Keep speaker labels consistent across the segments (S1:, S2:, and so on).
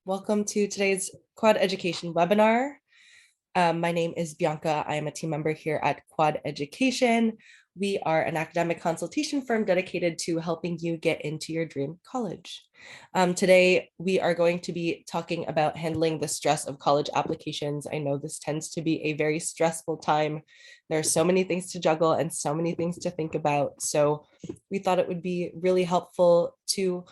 S1: Welcome to today's Quad Education webinar. My name is Bianca. I am a team member here at Quad Education. We are an academic consultation firm dedicated to helping you get into your dream college. Today, we are going to be talking about handling the stress of college applications. I know this tends to be a very stressful time. There are so many things to juggle and so many things to think about. So we thought it would be really helpful to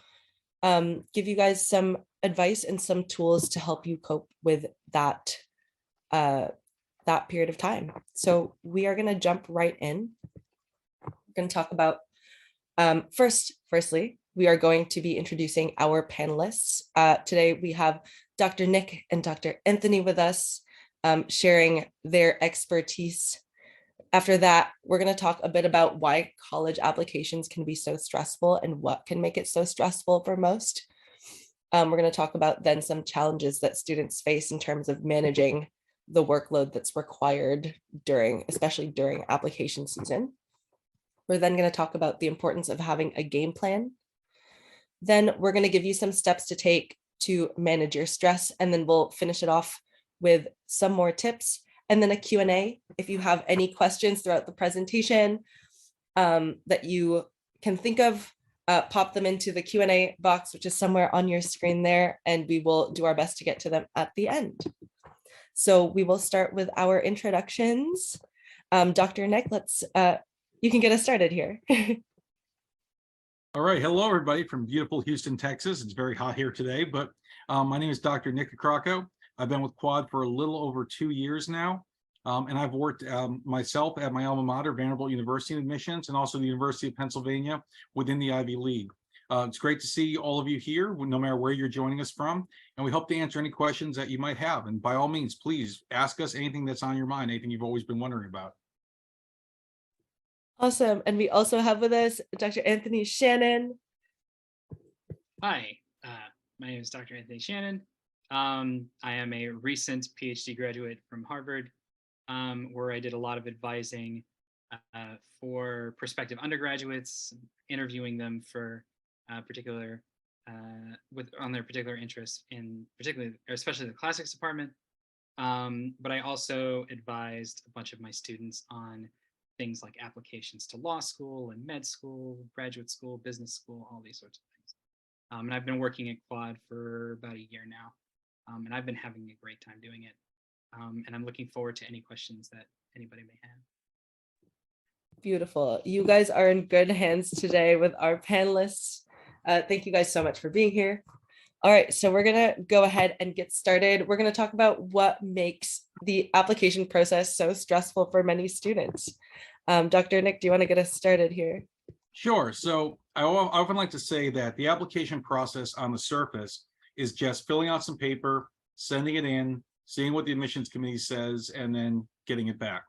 S1: give you guys some advice and some tools to help you cope with that period of time. So we are going to jump right in. We're going to talk about firstly, we are going to be introducing our panelists. Today we have Dr. Nick and Dr. Anthony with us, sharing their expertise. After that, we're going to talk a bit about why college applications can be so stressful and what can make it so stressful for most. We're going to talk about then some challenges that students face in terms of managing the workload that's required especially during application season. We're then going to talk about the importance of having a game plan. Then we're going to give you some steps to take to manage your stress, and then we'll finish it off with some more tips and then a Q&A. If you have any questions throughout the presentation that you can think of, pop them into the Q&A box, which is somewhere on your screen there, and we will do our best to get to them at the end. So we will start with our introductions. Dr. Nick, you can get us started here.
S2: All right. Hello, everybody from beautiful Houston, Texas. It's very hot here today, but my name is Dr. Nick Accrocco. I've been with Quad for a little over 2 years now, and I've worked myself at my alma mater, Vanderbilt University in admissions, and also the University of Pennsylvania within the Ivy League. It's great to see all of you here, no matter where you're joining us from, and we hope to answer any questions that you might have. And by all means, please ask us anything that's on your mind, anything you've always been wondering about.
S1: Awesome. And we also have with us Dr. Anthony Shannon.
S3: Hi, my name is Dr. Anthony Shannon. I am a recent PhD graduate from Harvard, where I did a lot of advising for prospective undergraduates, interviewing them for on their particular interests in especially the classics department. But I also advised a bunch of my students on things like applications to law school and med school, graduate school, business school, all these sorts of things. And I've been working at Quad for about a year now, and I've been having a great time doing it. And I'm looking forward to any questions that anybody may have.
S1: Beautiful. You guys are in good hands today with our panelists. Thank you guys so much for being here. All right, so we're going to go ahead and get started. We're going to talk about what makes the application process so stressful for many students. Dr. Nick, do you want to get us started here?
S2: Sure. So I often like to say that the application process on the surface is just filling out some paper, sending it in, seeing what the admissions committee says, and then getting it back.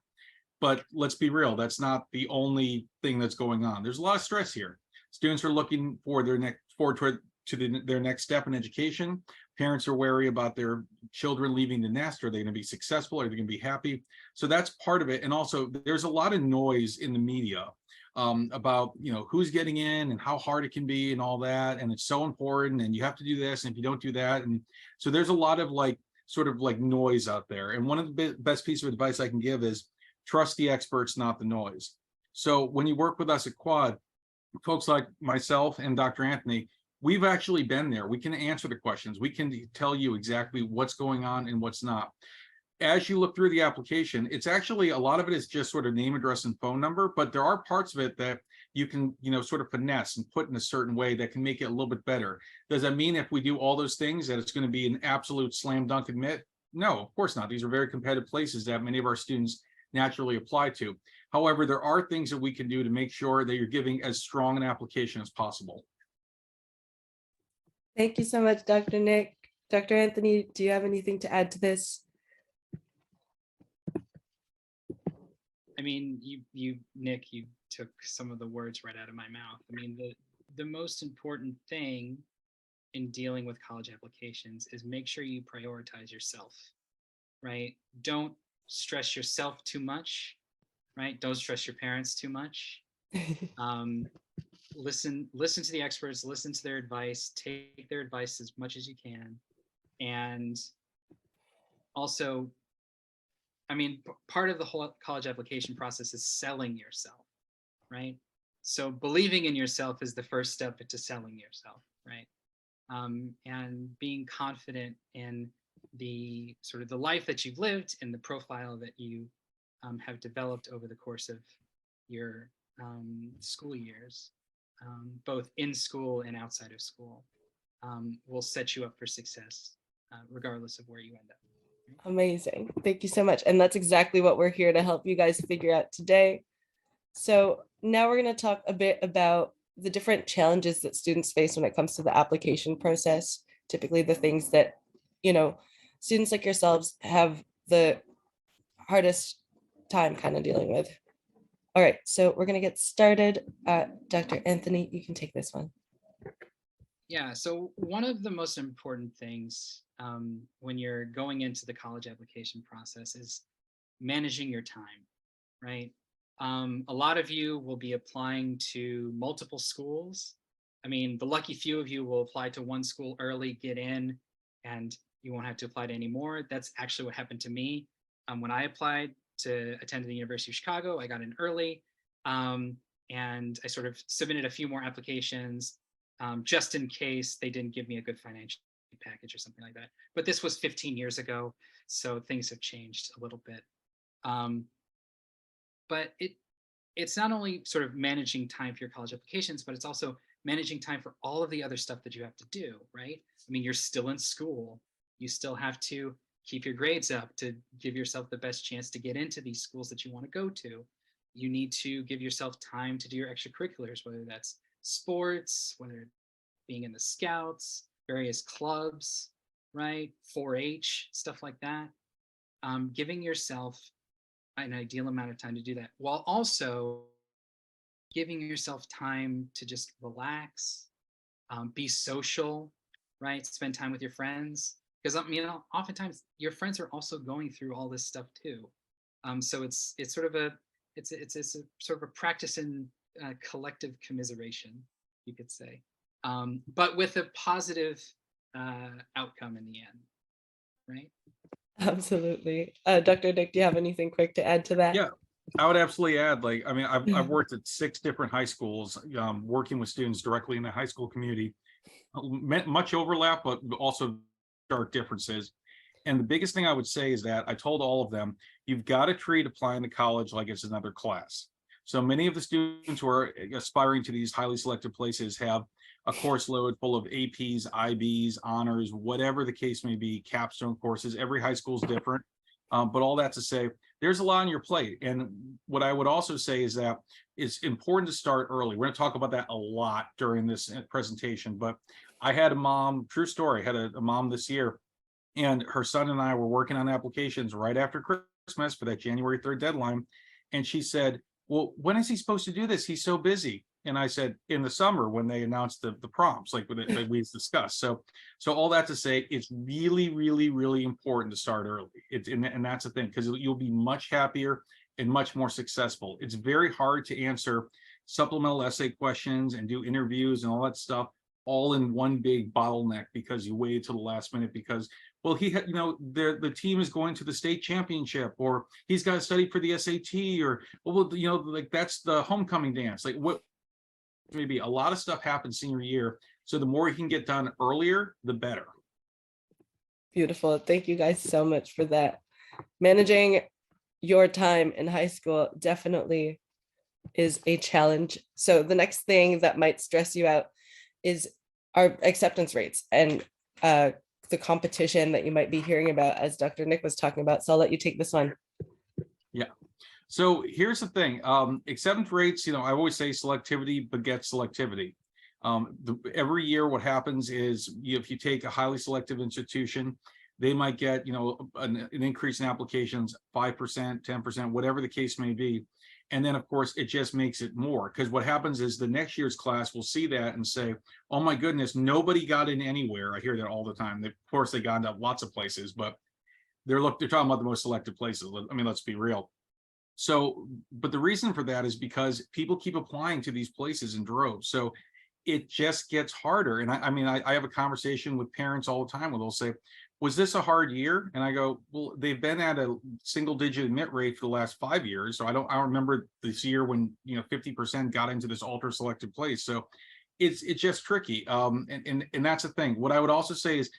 S2: But let's be real, that's not the only thing that's going on. There's a lot of stress here. Students are looking for their next step in education. Parents are wary about their children leaving the nest. Are they going to be successful? Are they going to be happy? So that's part of it. And also, there's a lot of noise in the media about who's getting in and how hard it can be and all that. And it's so important. And you have to do this. And if you don't do that, and so there's a lot of sort of noise out there. And one of the best pieces of advice I can give is trust the experts, not the noise. So when you work with us at Quad, folks like myself and Dr. Anthony, we've actually been there. We can answer the questions. We can tell you exactly what's going on and what's not. As you look through the application, it's actually a lot of it is just sort of name, address, and phone number, but there are parts of it that you can, sort of finesse and put in a certain way that can make it a little bit better. Does that mean if we do all those things that it's going to be an absolute slam dunk admit? No, of course not. These are very competitive places that many of our students naturally apply to. However, there are things that we can do to make sure that you're giving as strong an application as possible.
S1: Thank you so much, Dr. Nick. Dr. Anthony, do you have anything to add to this?
S3: I mean, Nick, you took some of the words right out of my mouth. I mean, the most important thing in dealing with college applications is make sure you prioritize yourself, right? Don't stress yourself too much, right? Don't stress your parents too much. Listen to the experts, listen to their advice, take their advice as much as you can, And also, I mean, part of the whole college application process is selling yourself, right? So believing in yourself is the first step to selling yourself, right? And being confident in the sort of the life that you've lived and the profile that you have developed over the course of your school years, both in school and outside of school, will set you up for success, regardless of where you end up.
S1: Amazing. Thank you so much. And that's exactly what we're here to help you guys figure out today. So now we're going to talk a bit about the different challenges that students face when it comes to the application process. Typically the things that, you know, students like yourselves have the hardest time kind of dealing with. All right, so we're going to get started. Dr. Anthony, you can take this one.
S3: Yeah, so one of the most important things when you're going into the college application process is managing your time, right? A lot of you will be applying to multiple schools. I mean, the lucky few of you will apply to one school early, get in, and you won't have to apply to any more. That's actually what happened to me. When I applied to attend the University of Chicago, I got in early, and I sort of submitted a few more applications just in case they didn't give me a good financial package or something like that. But this was 15 years ago, so things have changed a little bit. But it's not only sort of managing time for your college applications, but it's also managing time for all of the other stuff that you have to do, right? I mean, you're still in school. You still have to keep your grades up to give yourself the best chance to get into these schools that you want to go to. You need to give yourself time to do your extracurriculars, whether that's sports, whether being in the scouts, various clubs, right? 4-H, stuff like that. Giving yourself an ideal amount of time to do that, while also giving yourself time to just relax, be social, right? Spend time with your friends. Because oftentimes your friends are also going through all this stuff too. So it's sort of a sort of a practice in collective commiseration, you could say, but with a positive outcome in the end, right?
S1: Absolutely. Dr. Dick, do you have anything quick to add to that?
S2: Yeah, I would absolutely add, like, I mean, I've worked at 6 different high schools, working with students directly in the high school community. Much overlap, but also stark differences. And the biggest thing I would say is that I told all of them, you've got to treat applying to college like it's another class. So many of the students who are aspiring to these highly selective places have a course load full of APs, IBs, honors, whatever the case may be, capstone courses. Every high school is different. But all that to say, there's a lot on your plate. And what I would also say is that it's important to start early. We're going to talk about that a lot during this presentation, but I had a mom, true story, had a mom this year, and her son and I were working on applications right after Christmas for that January 3rd deadline. And she said, well, when is he supposed to do this? He's so busy. And I said, in the summer when they announced the prompts, like that we discussed. So all that to say, it's really, really, really important to start early. And that's the thing, because you'll be much happier and much more successful. It's very hard to answer supplemental essay questions and do interviews and all that stuff all in one big bottleneck because you waited till the last minute because, well, he had, the team is going to the state championship, or he's got to study for the SAT, or, well, like that's the homecoming dance. Like what, maybe a lot of stuff happens senior year. So the more you can get done earlier, the better.
S1: Beautiful. Thank you guys so much for that. Managing your time in high school definitely is a challenge. So the next thing that might stress you out is our acceptance rates and the competition that you might be hearing about, as Dr. Nick was talking about. So I'll let you take this one.
S2: Yeah. So here's the thing, acceptance rates, I always say selectivity begets selectivity. Every year what happens is if you take a highly selective institution, they might get, an increase in applications, 5%, 10%, whatever the case may be. And then, of course, it just makes it more, because what happens is the next year's class will see that and say, oh, my goodness, nobody got in anywhere. I hear that all the time. Of course, they got into lots of places, but they're talking about the most selective places. I mean, let's be real. So, but the reason for that is because people keep applying to these places in droves. So it just gets harder. And I mean, I have a conversation with parents all the time where they'll say, was this a hard year? And I go, well, they've been at a single digit admit rate for the last 5 years. So I don't remember this year when, 50% got into this ultra selected place. So it's just tricky. And that's the thing. What I would also say is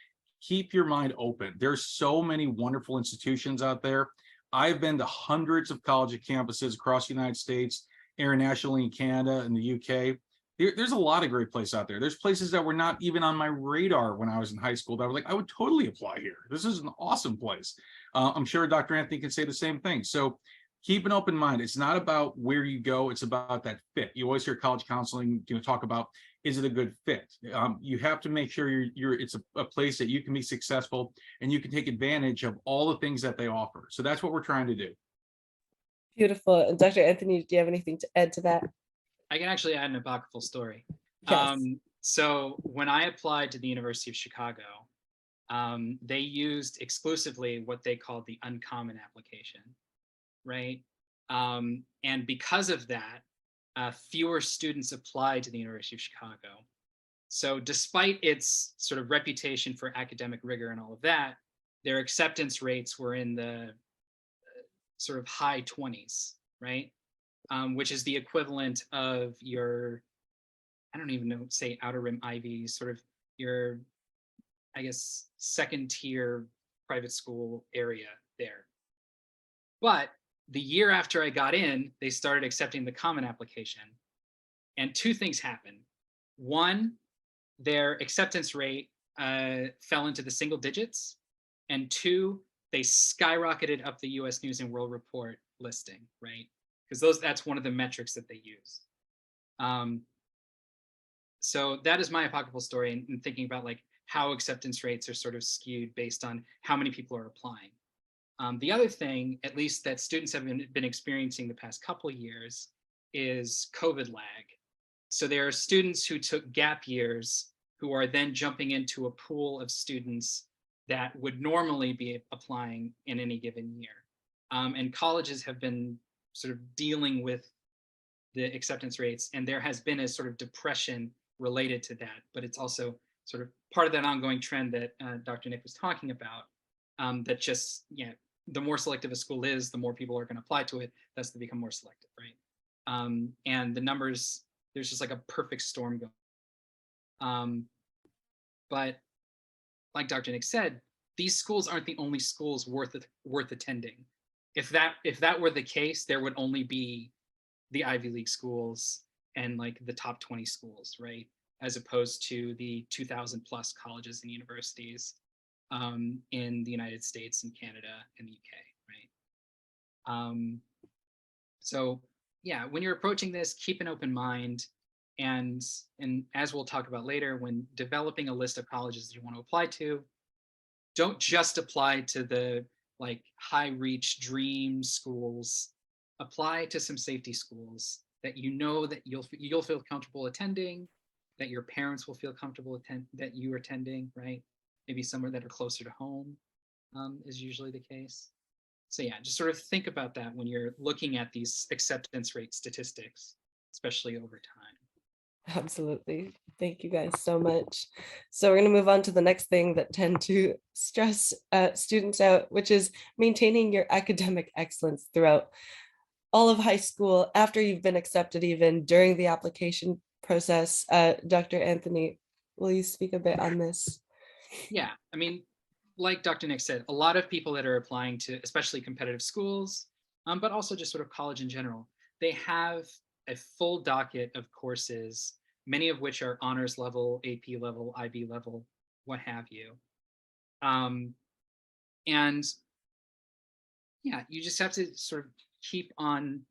S2: keep your mind open. There's so many wonderful institutions out there. I've been to hundreds of college campuses across the United States, internationally in Canada and the UK. There's a lot of great places out there. There's places that were not even on my radar when I was in high school that I was like, I would totally apply here. This is an awesome place. I'm sure Dr. Anthony can say the same thing. So keep an open mind. It's not about where you go. It's about that fit. You always hear college counseling, talk about, is it a good fit? You have to make sure it's a place that you can be successful and you can take advantage of all the things that they offer. So that's what we're trying to do.
S1: Beautiful. And Dr. Anthony, do you have anything to add to that?
S3: I can actually add an apocryphal story.
S1: Yes.
S3: So when I applied to the University of Chicago, they used exclusively what they called the uncommon application, right? And because of that, fewer students applied to the University of Chicago. So despite its sort of reputation for academic rigor and all of that, their acceptance rates were in the sort of high 20s, right? Which is the equivalent of your, I don't even know, say outer rim Ivy, sort of your, I guess, second tier private school area there. But the year after I got in, they started accepting the common application. And two things happened. One, their acceptance rate fell into the single digits. And two, they skyrocketed up the US News and World Report listing, right? Because that's one of the metrics that they use. So that is my apocryphal story in thinking about like how acceptance rates are sort of skewed based on how many people are applying. The other thing, at least that students have been experiencing the past couple of years, is COVID lag. So there are students who took gap years who are then jumping into a pool of students that would normally be applying in any given year. And colleges have been sort of dealing with the acceptance rates, and there has been a sort of depression related to that, but it's also sort of part of that ongoing trend that Dr. Nick was talking about, that just, the more selective a school is, the more people are going to apply to it, thus they become more selective, right? And the numbers, there's just like a perfect storm going. But like Dr. Nick said, these schools aren't the only schools worth attending. If that were the case, there would only be the Ivy League schools and like the top 20 schools, right? As opposed to the 2,000 plus colleges and universities in the United States and Canada and the UK, right? So yeah, when you're approaching this, keep an open mind. And as we'll talk about later, when developing a list of colleges that you want to apply to, don't just apply to the like high reach dream schools. Apply to some safety schools that you know that you'll feel comfortable attending, that your parents will feel comfortable that you are attending, right? Maybe somewhere that are closer to home is usually the case. So yeah, just sort of think about that when you're looking at these acceptance rate statistics, especially over time.
S1: Absolutely. Thank you guys so much. So we're going to move on to the next thing that tend to stress students out, which is maintaining your academic excellence throughout all of high school, after you've been accepted, even during the application process. Dr. Anthony, will you speak a bit on this?
S3: Yeah, I mean, like Dr. Nick said, a lot of people that are applying to especially competitive schools, but also just sort of college in general, they have a full docket of courses, many of which are honors level, AP level, IB level, what have you. And yeah, you just have to sort of keep on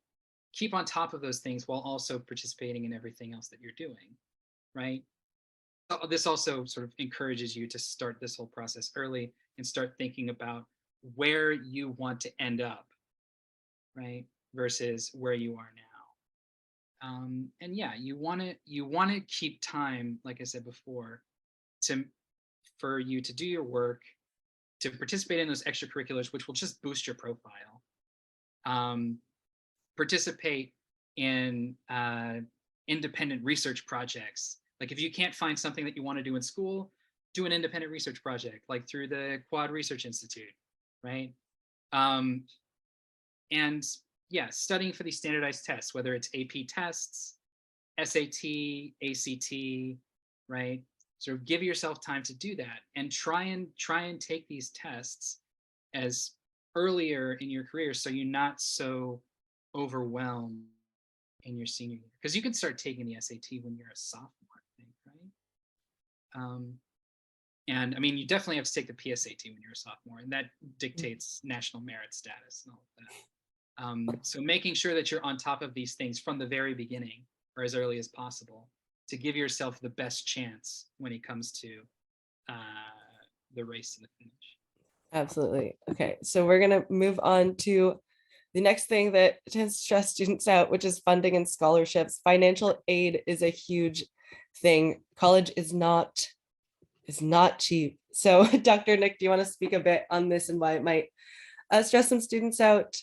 S3: top of those things while also participating in everything else that you're doing, right? This also sort of encourages you to start this whole process early and start thinking about where you want to end up, right? Versus where you are now. And yeah, you want to keep time, like I said before, for you to do your work, to participate in those extracurriculars, which will just boost your profile. Participate in independent research projects Like if you can't find something that you want to do in school, do an independent research project, like through the Quad Research Institute, right? Um, and yeah, studying for these standardized tests, whether it's AP tests, SAT, ACT, right? Sort of give yourself time to do that and try and take these tests as earlier in your career so you're not so overwhelmed in your senior year. Because you can start taking the SAT when you're a sophomore, I think, right? And I mean, you definitely have to take the PSAT when you're a sophomore, and that dictates national merit status and all of that. So making sure that you're on top of these things from the very beginning or as early as possible to give yourself the best chance when it comes to the race to the finish.
S1: Absolutely. Okay, so we're going to move on to the next thing that tends to stress students out, which is funding and scholarships. Financial aid is a huge thing. College is not cheap. So Dr. Nick, do you want to speak a bit on this and why it might stress some students out?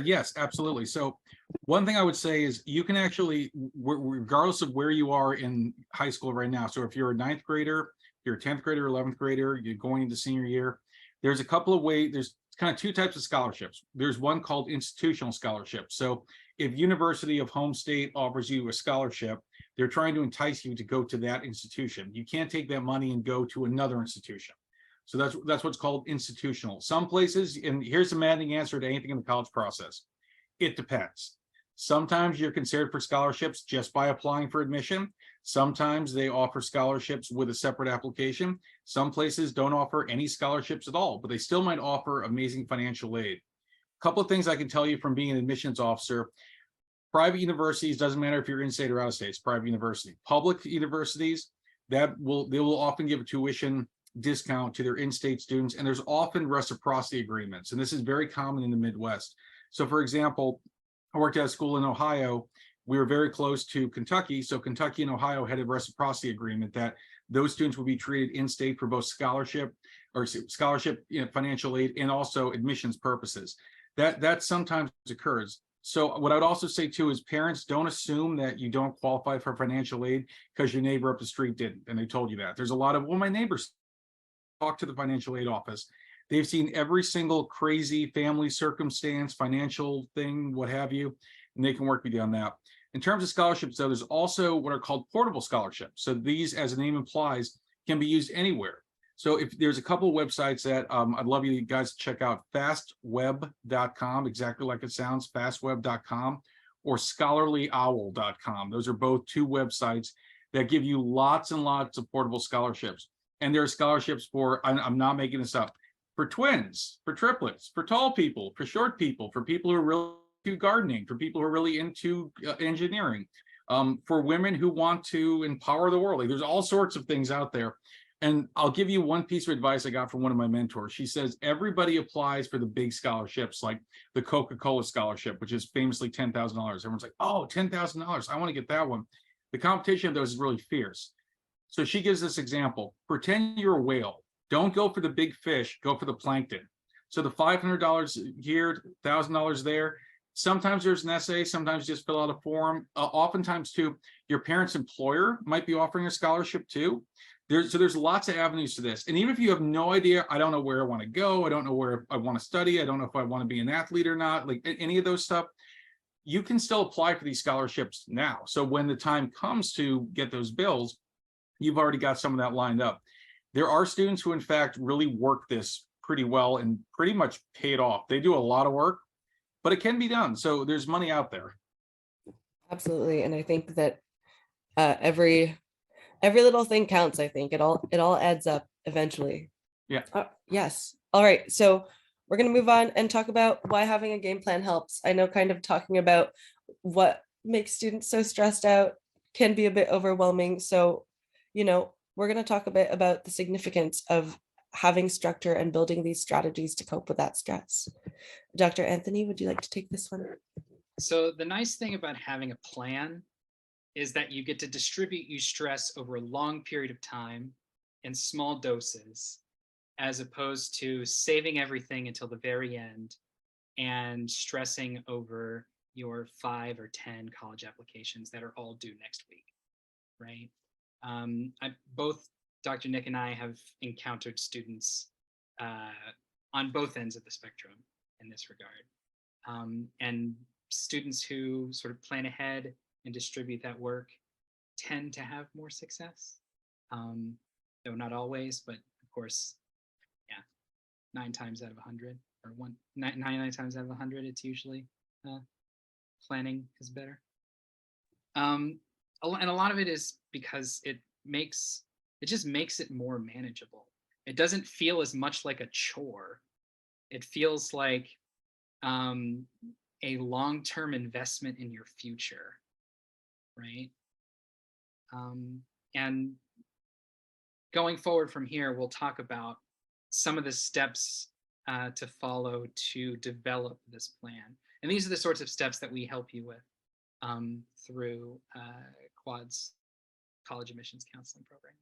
S2: Yes, absolutely. So one thing I would say is you can actually, regardless of where you are in high school right now. So if you're a ninth grader, you're a 10th grader, 11th grader, you're going into senior year, there's a couple of ways, there's kind of two types of scholarships. There's one called institutional scholarship. So if University of Home State offers you a scholarship, they're trying to entice you to go to that institution. You can't take that money and go to another institution. So that's what's called institutional. Some places, and here's the maddening answer to anything in the college process. It depends. Sometimes you're considered for scholarships just by applying for admission. Sometimes they offer scholarships with a separate application. Some places don't offer any scholarships at all, but they still might offer amazing financial aid. A couple of things I can tell you from being an admissions officer. Private universities, doesn't matter if you're in state or out of state, it's private university. Public universities, they will often give a tuition discount to their in-state students, and there's often reciprocity agreements, and this is very common in the Midwest. So for example, I worked at a school in Ohio. We were very close to Kentucky, so Kentucky and Ohio had a reciprocity agreement that those students would be treated in-state for both scholarship, financial aid, and also admissions purposes. That sometimes occurs. So what I would also say too is parents, don't assume that you don't qualify for financial aid because your neighbor up the street didn't, and they told you that. There's a lot of, well, my neighbors talk to the financial aid office. They've seen every single crazy family circumstance, financial thing, what have you, and they can work with you on that. In terms of scholarships, though, there's also what are called portable scholarships. So these, as the name implies, can be used anywhere. So if there's a couple of websites that I'd love you guys to check out, fastweb.com, exactly like it sounds, fastweb.com, or scholarlyowl.com. Those are both two websites that give you lots and lots of portable scholarships. And there are scholarships for, I'm not making this up, for twins, for triplets, for tall people, for short people, for people who are really into gardening, for people who are really into engineering, for women who want to empower the world. Like, there's all sorts of things out there. And I'll give you one piece of advice I got from one of my mentors. She says, everybody applies for the big scholarships, like the Coca-Cola scholarship, which is famously $10,000. Everyone's like, oh, $10,000, I want to get that one. The competition of those is really fierce. So she gives this example. Pretend you're a whale. Don't go for the big fish, go for the plankton. So the $500 here, $1,000 there. Sometimes there's an essay, sometimes you just fill out a form. Oftentimes too, your parent's employer might be offering a scholarship too. There's lots of avenues to this. And even if you have no idea, I don't know where I want to go, I don't know where I want to study, I don't know if I want to be an athlete or not, like any of those stuff, you can still apply for these scholarships now. So when the time comes to get those bills, you've already got some of that lined up. There are students who, in fact, really work this pretty well and pretty much pay it off. They do a lot of work, but it can be done. So there's money out there.
S1: Absolutely. And I think that every little thing counts. I think it all adds up eventually.
S2: Yeah.
S1: Yes. All right. So we're going to move on and talk about why having a game plan helps. I know kind of talking about what makes students so stressed out can be a bit overwhelming. So, we're going to talk a bit about the significance of having structure and building these strategies to cope with that stress. Dr. Anthony, would you like to take this one?
S3: So the nice thing about having a plan is that you get to distribute your stress over a long period of time in small doses, as opposed to saving everything until the very end and stressing over your 5 or 10 college applications that are all due next week. right? Both Dr. Nick and I have encountered students on both ends of the spectrum in this regard. And students who sort of plan ahead and distribute that work tend to have more success. Though not always, but of course, yeah, 9 times out of 100, or 99 times out of 100, it's usually planning is better. And a lot of it is because it just makes it more manageable. It doesn't feel as much like a chore. It feels like a long-term investment in your future, right? And going forward from here, we'll talk about some of the steps to follow to develop this plan. And these are the sorts of steps that we help you with through Quad's college admissions counseling program.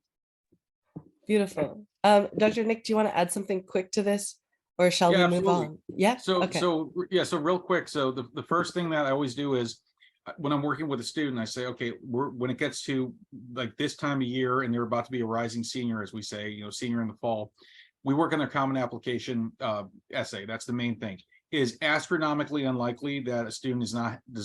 S1: Beautiful. Dr. Nick, do you want to add something quick to this, or shall we move on? Yeah.
S2: So
S1: okay.
S2: so real quick. So the first thing that I always do is when I'm working with a student, I say, okay, when it gets to like this time of year and they're about to be a rising senior, as we say, senior in the fall, we work on their common application essay. That's the main thing. It is astronomically unlikely that a student does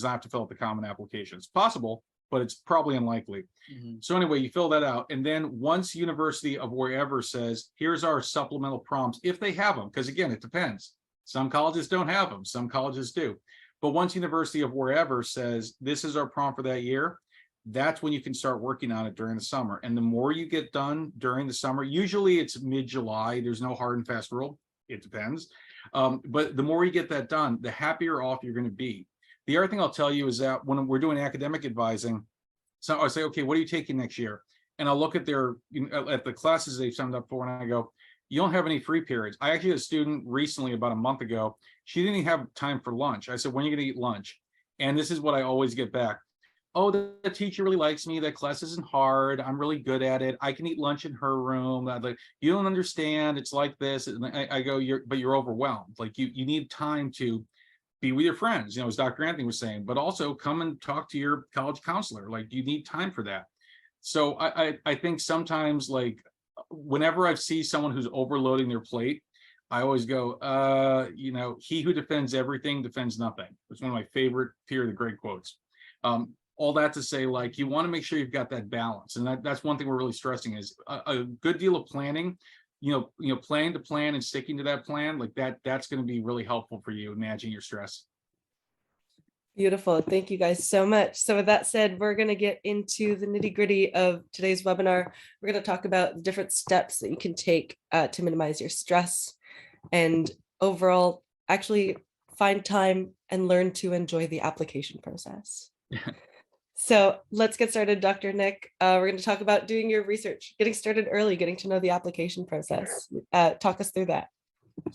S2: not have to fill out the common application. It's possible, but it's probably unlikely.
S3: Mm-hmm.
S2: So anyway, you fill that out. And then once University of wherever says, here's our supplemental prompts, if they have them, because again, it depends. Some colleges don't have them, some colleges do. But once University of wherever says, this is our prompt for that year, that's when you can start working on it during the summer. And the more you get done during the summer, usually it's mid-July, there's no hard and fast rule, it depends. But the more you get that done, the happier off you're going to be. The other thing I'll tell you is that when we're doing academic advising, so I say, okay, what are you taking next year? And I'll look at at the classes they've signed up for, and I go, you don't have any free periods. I actually had a student recently, about a month ago, she didn't even have time for lunch. I said, when are you going to eat lunch? And this is what I always get back. Oh, the teacher really likes me. That class isn't hard. I'm really good at it. I can eat lunch in her room. I'm like, you don't understand. It's like this. And I go, but you're overwhelmed. Like you need time to be with your friends, as Dr. Anthony was saying, but also come and talk to your college counselor. Like you need time for that. So I think sometimes, like whenever I see someone who's overloading their plate, I always go, he who defends everything defends nothing. It's one of my favorite Peter the Great quotes. All that to say, like, you want to make sure you've got that balance. And that's one thing we're really stressing is a good deal of planning, planning to plan and sticking to that plan, like that's going to be really helpful for you in managing your stress.
S1: Beautiful. Thank you guys so much. So with that said, we're going to get into the nitty gritty of today's webinar. We're going to talk about the different steps that you can take to minimize your stress and overall actually find time and learn to enjoy the application process. So let's get started, Dr. Nick. We're going to talk about doing your research, getting started early, getting to know the application process. Talk us through that.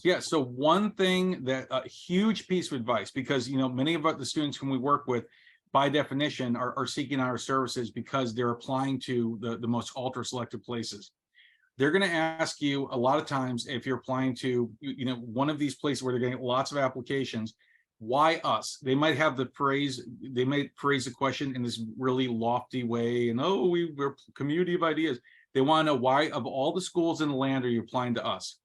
S2: Yeah, so one thing that a huge piece of advice, because many of the students whom we work with, by definition, are seeking our services because they're applying to the most ultra selective places. They're going to ask you a lot of times, if you're applying to one of these places where they're getting lots of applications, why us? They might have they might phrase the question in this really lofty way, and we're a community of ideas. They want to know, why of all the schools in the land are you applying to us?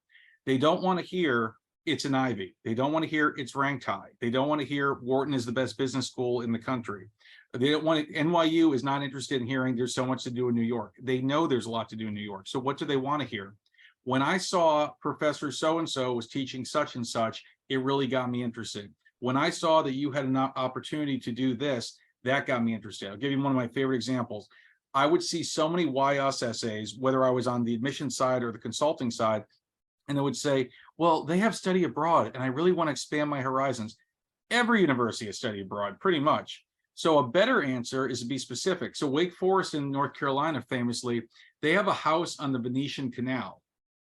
S2: They don't want to hear it's an Ivy. They don't want to hear it's ranked high. They don't want to hear Wharton is the best business school in the country. They don't want NYU is not interested in hearing there's so much to do in New York. They know there's a lot to do in New York. So what do they want to hear? When I saw Professor so-and-so was teaching such and such, it really got me interested. When I saw that you had an opportunity to do this, that got me interested. I'll give you one of my favorite examples. I would see so many why us essays, whether I was on the admission side or the consulting side, and they would say, well, they have study abroad, and I really want to expand my horizons. Every university has study abroad, pretty much. So a better answer is to be specific. So Wake Forest in North Carolina, famously, they have a house on the Venetian Canal.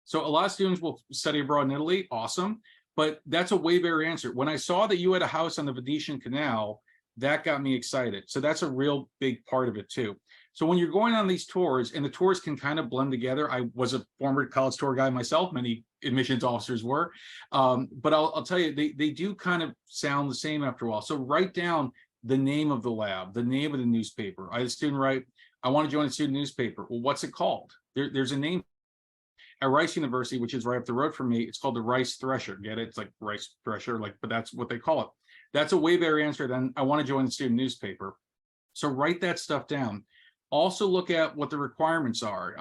S2: So a lot of students will study abroad in Italy, awesome, but that's a way better answer. When I saw that you had a house on the Venetian Canal, that got me excited. So that's a real big part of it too. So when you're going on these tours, and the tours can kind of blend together, I was a former college tour guy myself, many admissions officers were, but I'll tell you, they do kind of sound the same after a while. So write down the name of the lab, the name of the newspaper. I had a student write, I want to join a student newspaper. Well, what's it called? There's a name. At Rice University, which is right up the road from me, it's called the Rice Thresher. Get it? It's like Rice Thresher, but that's what they call it. That's a way better answer than I want to join the student newspaper. So write that stuff down. Also look at what the requirements are.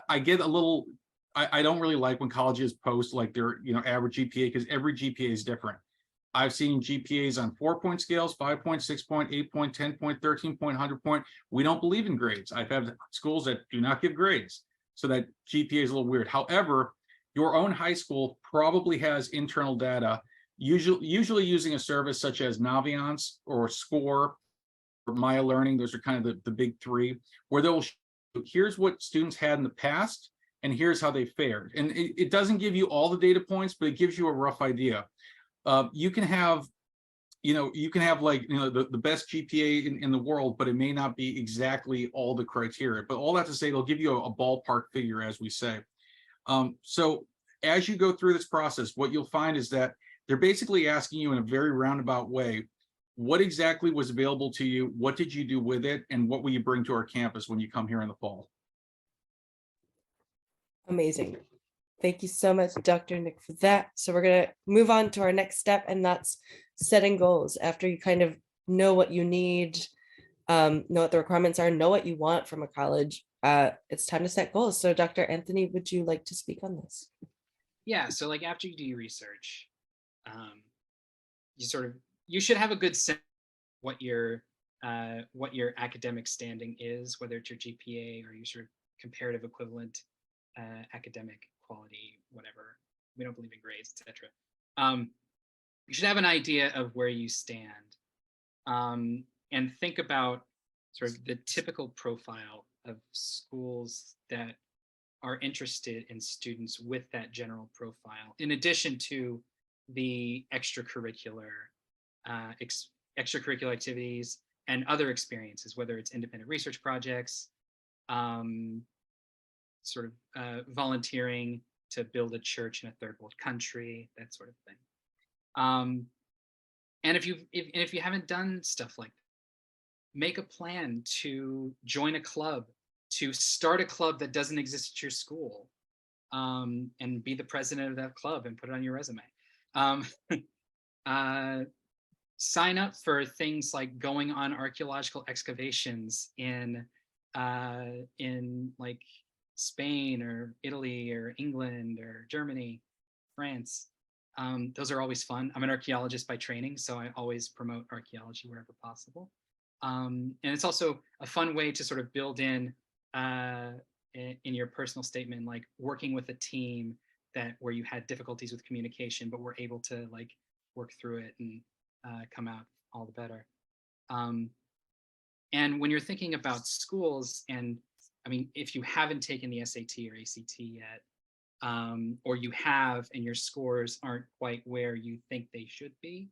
S2: I get a little, I don't really like when colleges post like their average GPA, because every GPA is different. I've seen GPAs on 4-point scales, 5-point, 6-point, 8-point, 10-point, 13-point, 100-point. We don't believe in grades. I've had schools that do not give grades. So that GPA is a little weird. However, your own high school probably has internal data, usually using a service such as Naviance or Score or Maya Learning. Those are kind of the big three, where they'll show you, here's what students had in the past, and here's how they fared. And it doesn't give you all the data points, but it gives you a rough idea. You can have like the best GPA in the world, but it may not be exactly all the criteria. But all that to say, they'll give you a ballpark figure, as we say. So as you go through this process, what you'll find is that they're basically asking you in a very roundabout way, what exactly was available to you, what did you do with it, and what will you bring to our campus when you come here in the fall?
S1: Amazing. Thank you so much, Dr. Nick, for that. So we're going to move on to our next step, and that's setting goals. After you kind of know what you need, know what the requirements are, know what you want from a college, it's time to set goals. So Dr. Anthony, would you like to speak on this?
S3: Yeah, so like after you do your research, you should have a good sense of what your academic standing is, whether it's your GPA or your sort of comparative equivalent academic quality, whatever. We don't believe in grades, etc. You should have an idea of where you stand, and think about sort of the typical profile of schools that are interested in students with that general profile, in addition to the extracurricular activities and other experiences, whether it's independent research projects, volunteering to build a church in a third world country, that sort of thing. And if you haven't done stuff like that, make a plan to join a club, to start a club that doesn't exist at your school, and be the president of that club and put it on your resume. Sign up for things like going on archaeological excavations in like Spain or Italy or England or Germany, France. Those are always fun. I'm an archaeologist by training, so I always promote archaeology wherever possible. And it's also a fun way to sort of build in your personal statement, like working with a team where you had difficulties with communication, but were able to like work through it and come out all the better. And when you're thinking about schools, and I mean, if you haven't taken the SAT or ACT yet, or you have and your scores aren't quite where you think they should be,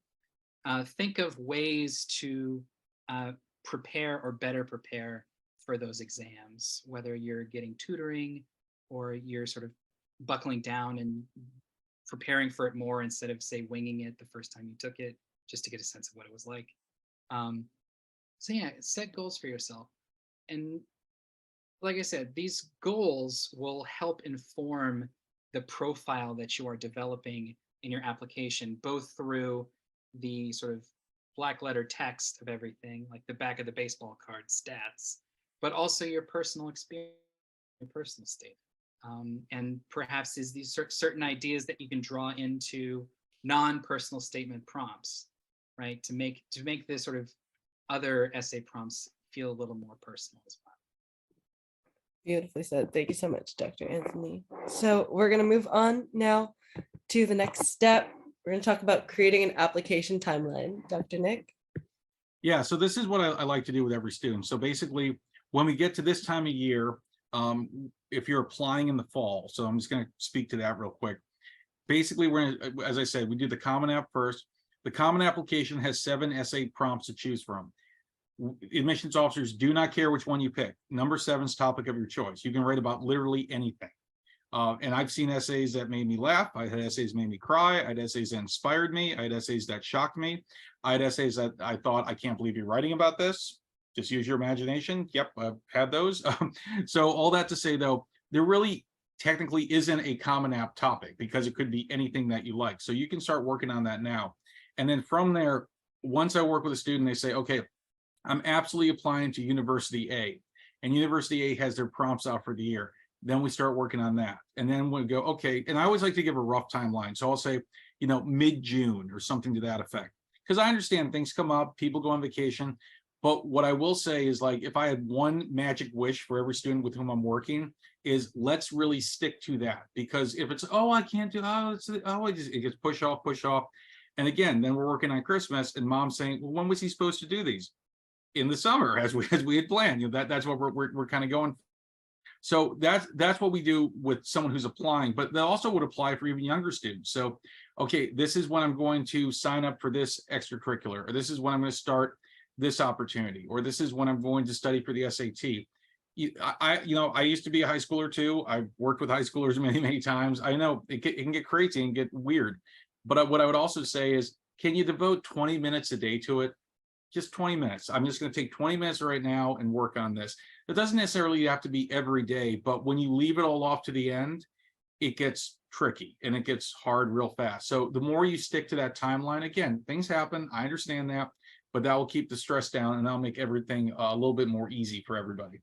S3: think of ways to prepare or better prepare for those exams, whether you're getting tutoring or you're sort of buckling down and preparing for it more instead of, say, winging it the first time you took it, just to get a sense of what it was like. So yeah, set goals for yourself. And like I said, these goals will help inform the profile that you are developing in your application, both through the sort of black letter text of everything, like the back of the baseball card stats, but also your personal experience, your personal state. And perhaps is these certain ideas that you can draw into non-personal statement prompts, right? To make the sort of other essay prompts feel a little more personal as well.
S1: Beautifully said. Thank you so much, Dr. Anthony. So we're going to move on now to the next step. We're going to talk about creating an application timeline. Dr. Nick?
S2: Yeah, so this is what I like to do with every student. So basically, when we get to this time of year, if you're applying in the fall, so I'm just going to speak to that real quick. Basically, we're going to, as I said, we do the Common App first. The Common Application has 7 essay prompts to choose from. Admissions officers do not care which one you pick. Number 7's topic of your choice. You can write about literally anything. And I've seen essays that made me laugh. I had essays that made me cry. I had essays that inspired me. I had essays that shocked me. I had essays that I thought, I can't believe you're writing about this. just use your imagination. Yep, I've had those. So all that to say, though, there really technically isn't a common app topic because it could be anything that you like. So you can start working on that now. And then from there, once I work with a student, they say, okay, I'm absolutely applying to University A, and University A has their prompts out for the year. Then we start working on that. And then we go, okay, and I always like to give a rough timeline. So I'll say, mid-June or something to that effect. Because I understand things come up, people go on vacation. But what I will say is, like, if I had one magic wish for every student with whom I'm working, is let's really stick to that. Because if it's, oh, I can't do, it gets push off. And again, then we're working on Christmas and mom's saying, well, when was he supposed to do these? In the summer, as we had planned. That's what we're kind of going. So that's what we do with someone who's applying, but that also would apply for even younger students. So, okay, this is when I'm going to sign up for this extracurricular, or this is when I'm going to start this opportunity, or this is when I'm going to study for the SAT. I used to be a high schooler too. I've worked with high schoolers many times. I know it can get crazy and get weird, but what I would also say is, can you devote 20 minutes a day to it? Just 20 minutes. I'm just going to take 20 minutes right now and work on this. It doesn't necessarily have to be every day, but when you leave it all off to the end, it gets tricky and it gets hard real fast. So the more you stick to that timeline, again, things happen. I understand that, but that will keep the stress down and that'll make everything a little bit more easy for everybody.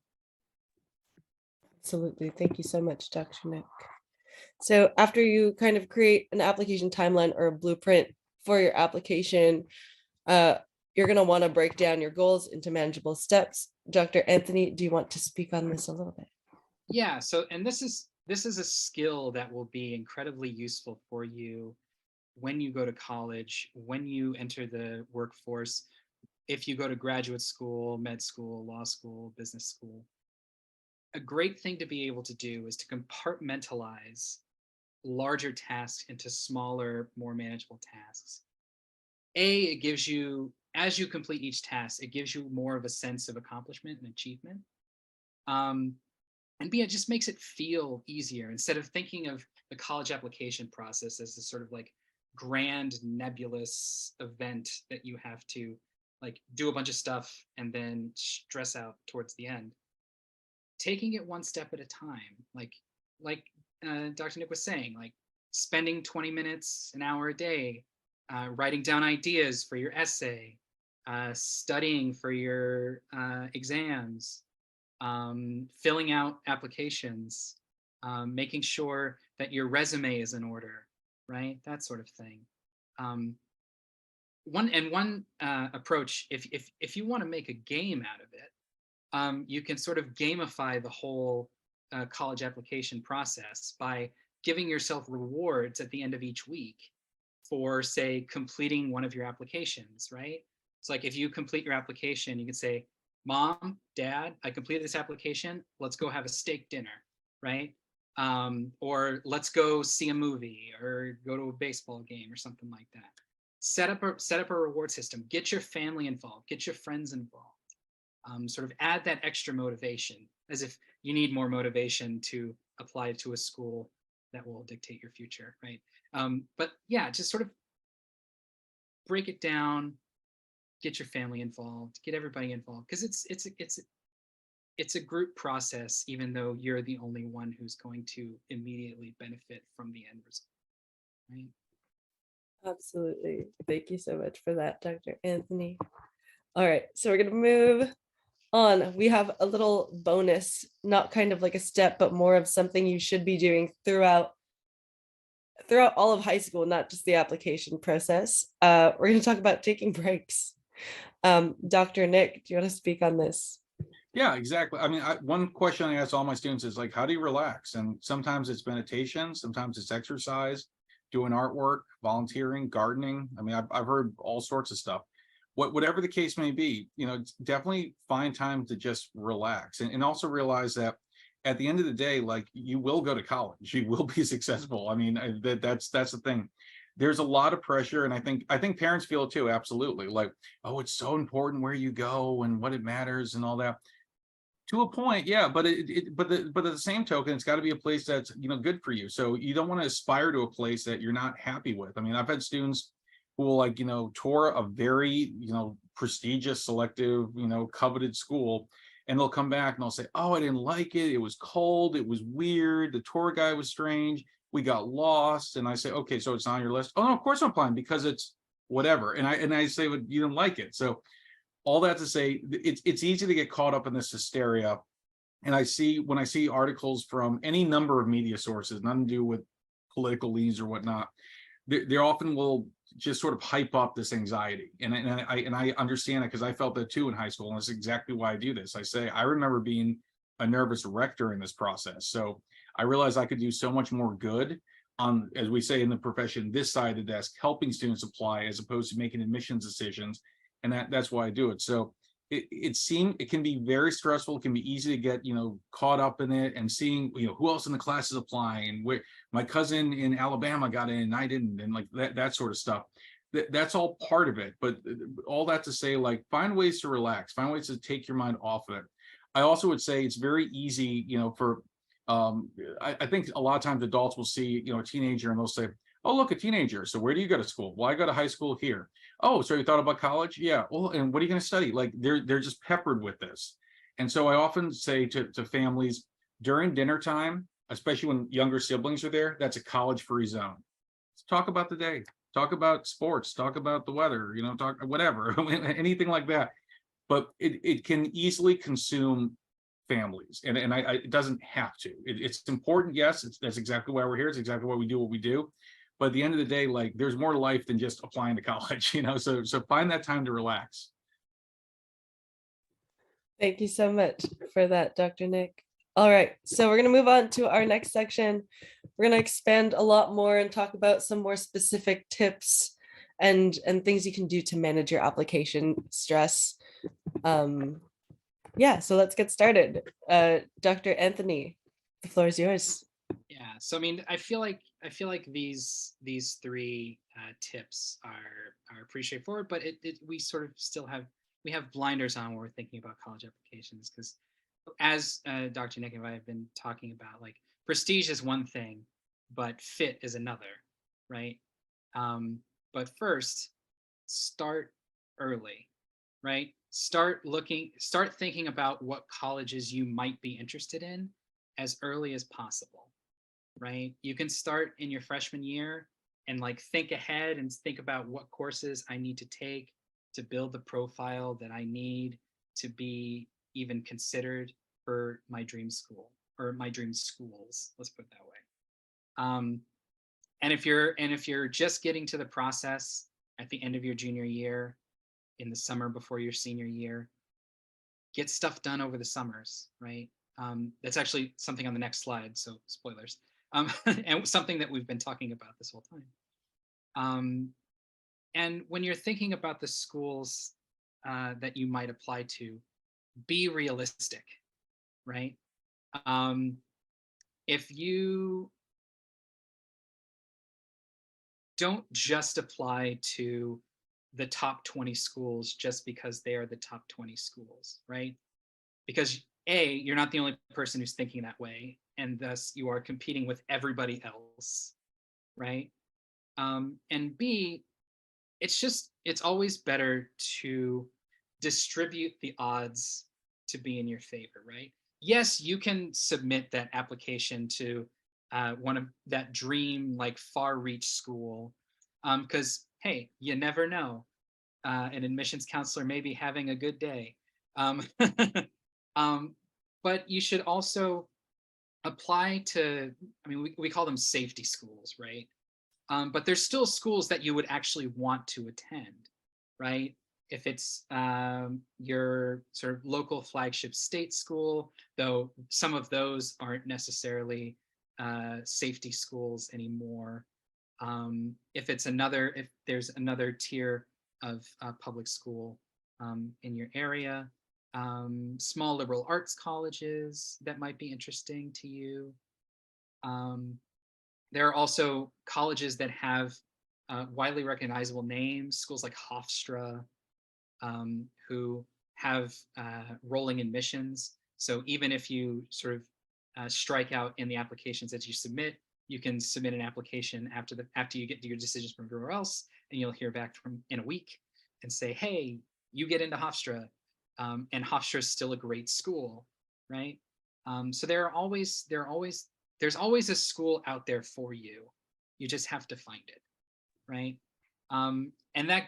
S1: Absolutely. Thank you so much, Dr. Nick. So after you kind of create an application timeline or a blueprint for your application, you're going to want to break down your goals into manageable steps. Dr. Anthony, do you want to speak on this a little bit?
S3: Yeah. So, and this is a skill that will be incredibly useful for you when you go to college, when you enter the workforce, if you go to graduate school, med school, law school, business school. A great thing to be able to do is to compartmentalize larger tasks into smaller, more manageable tasks. It gives you, as you complete each task, it gives you more of a sense of accomplishment and achievement. And B, it just makes it feel easier instead of thinking of the college application process as this sort of like grand nebulous event that you have to like do a bunch of stuff and then stress out towards the end. Taking it one step at a time, like Dr. Nick was saying, like spending 20 minutes, an hour a day, writing down ideas for your essay, studying for your exams, filling out applications, making sure that your resume is in order, right? That sort of thing. One approach, if you want to make a game out of it, you can sort of gamify the whole college application process by giving yourself rewards at the end of each week for, say, completing one of your applications, right? It's like if you complete your application, you can say, Mom, Dad, I completed this application. Let's go have a steak dinner, right? Or let's go see a movie or go to a baseball game or something like that. Set up a reward system. Get your family involved. Get your friends involved. Sort of add that extra motivation, as if you need more motivation to apply to a school that will dictate your future, right? But yeah, just sort of break it down, get your family involved, get everybody involved, because it's a group process, even though you're the only one who's going to immediately benefit from the end result, right?
S1: Absolutely. Thank you so much for that, Dr. Anthony. All right, so we're going to move on. We have a little bonus, not kind of like a step, but more of something you should be doing throughout all of high school, not just the application process. We're going to talk about taking breaks. Dr. Nick, do you want to speak on this?
S2: Yeah, exactly. I mean, one question I ask all my students is like, how do you relax? And sometimes it's meditation, sometimes it's exercise, doing artwork, volunteering, gardening. I mean, I've heard all sorts of stuff. Whatever the case may be, definitely find time to just relax and also realize that at the end of the day, like, you will go to college, you will be successful. I mean, that's the thing. There's a lot of pressure, and I think parents feel it too. Absolutely, like, oh, it's so important where you go and what it matters and all that. To a point, yeah, but but at the same token, it's got to be a place that's good for you. So you don't want to aspire to a place that you're not happy with. I mean, I've had students who will tour a very prestigious, selective, coveted school, and they'll come back and they'll say, oh, I didn't like it. It was cold. It was weird. The tour guide was strange. We got lost. And I say, okay, so it's not on your list. Oh, no, of course I'm applying because it's whatever. And I say, but you didn't like it. So all that to say, it's easy to get caught up in this hysteria. And when I see articles from any number of media sources, nothing to do with political leads or whatnot, they often will just sort of hype up this anxiety. And I understand it because I felt that too in high school. And that's exactly why I do this. I say, I remember being a nervous wreck during this process. So I realized I could do so much more good on, as we say in the profession, this side of the desk, helping students apply as opposed to making admissions decisions. And that's why I do it. So it can be very stressful. It can be easy to get, caught up in it and seeing, who else in the class is applying, and where my cousin in Alabama got in and I didn't, and like that sort of stuff. That's all part of it. But all that to say, like, find ways to relax, find ways to take your mind off of it. I also would say it's very easy, for I think a lot of times adults will see, a teenager and they'll say, oh, look, a teenager. So where do you go to school? Well, I go to high school here. Oh, so you thought about college? Yeah. Well, and what are you going to study? Like they're just peppered with this. And so I often say to families during dinner time, especially when younger siblings are there, that's a college-free zone. Let's talk about the day, talk about sports, talk about the weather, talk whatever, anything like that. But it can easily consume families, and it doesn't have to. It's important, yes. That's exactly why we're here. It's exactly why we do what we do. But at the end of the day, like, there's more to life than just applying to college, so find that time to relax.
S1: Thank you so much for that, Dr. Nick. All right, so we're going to move on to our next section. We're going to expand a lot more and talk about some more specific tips and things you can do to manage your application stress. Yeah, so let's get started. Dr. Anthony, the floor is yours.
S3: Yeah, so I mean, I feel like these three tips are pretty straightforward, but we sort of still have blinders on when we're thinking about college applications, because as Dr. Nick and I have been talking about, like, prestige is one thing, but fit is another, right? But first, start early, right? Start thinking about what colleges you might be interested in as early as possible, right? You can start in your freshman year and like think ahead and think about what courses I need to take to build the profile that I need to be even considered for my dream school or my dream schools. Let's put it that way. And if you're just getting to the process at the end of your junior year, in the summer before your senior year, get stuff done over the summers, right? That's actually something on the next slide, so spoilers. And something that we've been talking about this whole time. And when you're thinking about the schools that you might apply to, be realistic, right? If you don't just apply to the top 20 schools just because they are the top 20 schools, right? Because A, you're not the only person who's thinking that way, and thus you are competing with everybody else, right? And B, it's always better to distribute the odds to be in your favor, right? Yes, you can submit that application to one of that dream, like, far reach school, because hey, you never know. An admissions counselor may be having a good day. But you should also apply to, I mean, we call them safety schools, right? But there's still schools that you would actually want to attend, right? If it's your sort of local flagship state school, though some of those aren't necessarily safety schools anymore. If there's another tier of public school in your area, small liberal arts colleges that might be interesting to you. There are also colleges that have widely recognizable names, schools like Hofstra, who have rolling admissions. So even if you sort of strike out in the applications that you submit, you can submit an application after you get your decisions from everywhere else, and you'll hear back from in a week and say, hey, you get into Hofstra, and Hofstra is still a great school, right? So there's always a school out there for you. You just have to find it, right? And that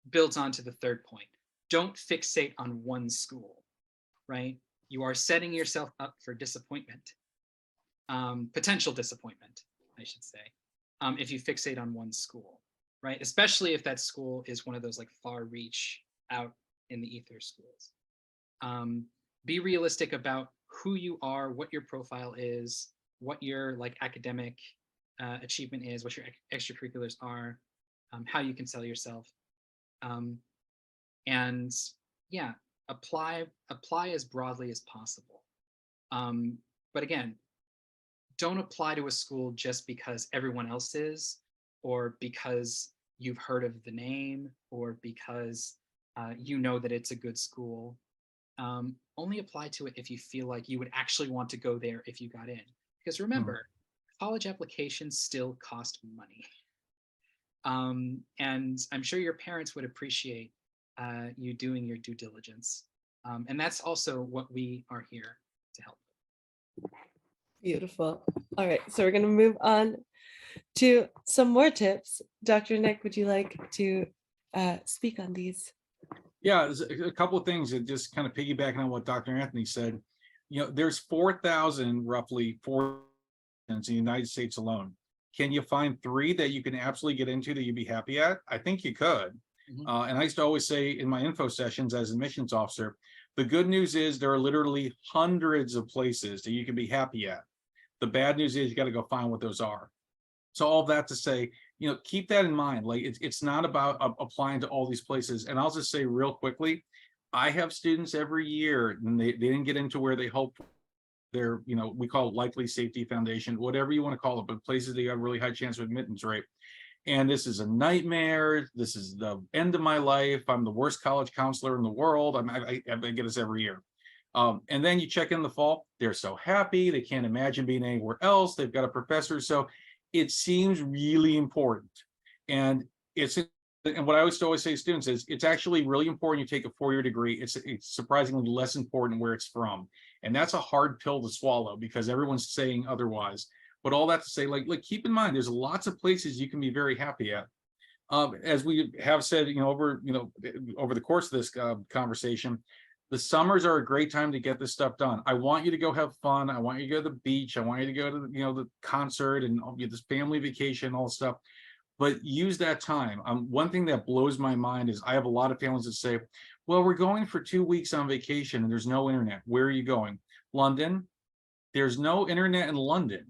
S3: builds on to the third point. Don't fixate on one school, right? You are setting yourself up for disappointment, potential disappointment, I should say, if you fixate on one school, right? Especially if that school is one of those like far reach out in the ether schools. Be realistic about who you are, what your profile is, what your like academic achievement is, what your extracurriculars are, how you can sell yourself, and yeah, apply as broadly as possible. But again, don't apply to a school just because everyone else is, or because you've heard of the name, or because you know that it's a good school. Only apply to it if you feel like you would actually want to go there if you got in. Because remember, college applications still cost money. And I'm sure your parents would appreciate you doing your due diligence. And that's also what we are here to help.
S1: Beautiful. All right, so we're going to move on to some more tips. Dr. Nick, would you like to speak on these?
S2: Yeah, there's a couple of things that just kind of piggybacking on what Dr. Anthony said. You know, there's 4,000 roughly in the United States alone. Can you find 3 that you can absolutely get into that you'd be happy at? I think you could. And I used to always say in my info sessions as admissions officer, the good news is there are literally hundreds of places that you can be happy at. The bad news is you got to go find what those are. So all that to say, you know, keep that in mind. Like it's not about applying to all these places. And I'll just say real quickly, I have students every year and they didn't get into where they hoped. They're, you know, we call it likely safety foundation, whatever you want to call it, but places that you have a really high chance of admittance rate. And this is a nightmare. This is the end of my life. I'm the worst college counselor in the world. I get this every year. And then you check in the fall, they're so happy. They can't imagine being anywhere else. They've got a professor. So it seems really important. And what I always say to students is it's actually really important you take a 4-year degree. It's surprisingly less important where it's from. And that's a hard pill to swallow because everyone's saying otherwise. But all that to say, like keep in mind, there's lots of places you can be very happy at. As we have said, over the course of this conversation, the summers are a great time to get this stuff done. I want you to go have fun. I want you to go to the beach. I want you to go to the concert and this family vacation, all stuff. But use that time. One thing that blows my mind is I have a lot of families that say, well, we're going for 2 weeks on vacation and there's no internet. Where are you going? London. There's no internet in London